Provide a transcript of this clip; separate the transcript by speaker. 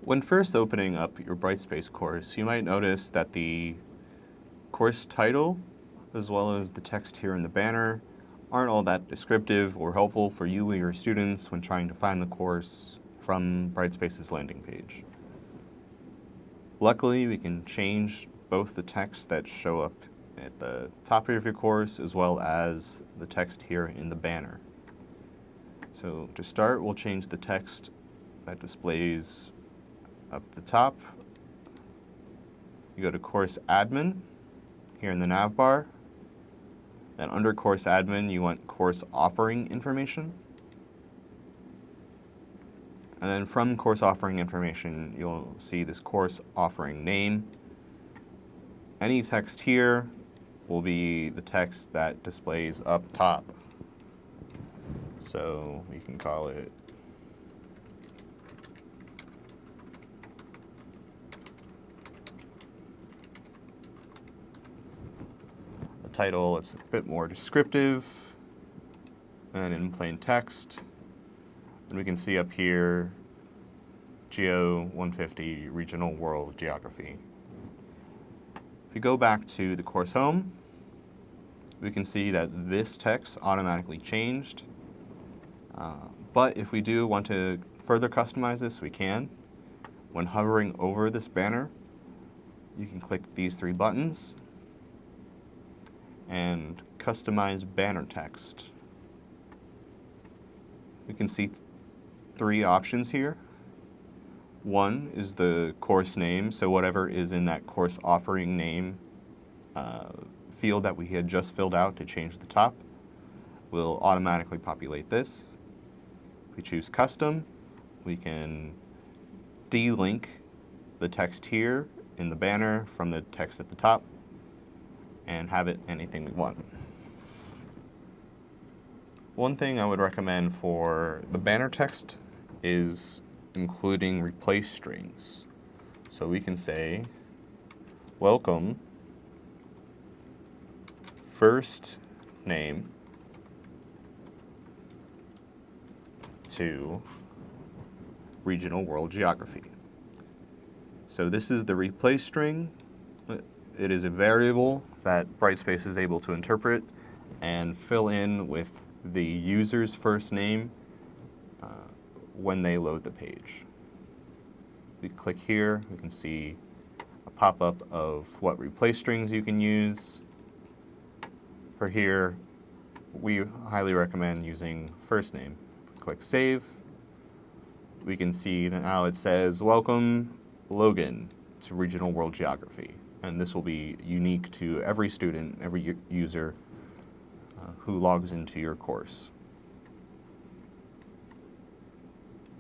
Speaker 1: When first opening up your Brightspace course, you might notice that the course title, as well as the text here in the banner, aren't all that descriptive or helpful for you or your students when trying to find the course from Brightspace's landing page. Luckily, we can change both the text that show up at the top of your course as well as the text here in the banner. So to start, we'll change the text that displays up the top. You go to Course Admin here in the nav bar. Then under Course Admin, you want Course Offering Information. And then from Course Offering Information, you'll see this Course Offering Name. Any text here will be the text that displays up top. So we can call it a title. It's a bit more descriptive and in plain text. And we can see up here, Geo 150 Regional World Geography. If we go back to the course home, we can see that this text automatically changed. But if we do want to further customize this, we can. When hovering over this banner, you can click these three buttons and customize banner text. We can see three options here. One is the course name, so whatever is in that course offering name field that we had just filled out to change the top will automatically populate this. If we choose custom, we can delink the text here in the banner from the text at the top and have it anything we want. One thing I would recommend for the banner text is including replace strings. So we can say, welcome, first name to Regional World Geography. So this is the replace string. It is a variable that Brightspace is able to interpret and fill in with the user's first name when they load the page. We click here, we can see a pop-up of what replace strings you can use. For here, we highly recommend using first name. Click Save. We can see that now it says, welcome Logan to Regional World Geography. And this will be unique to every student, every user who logs into your course.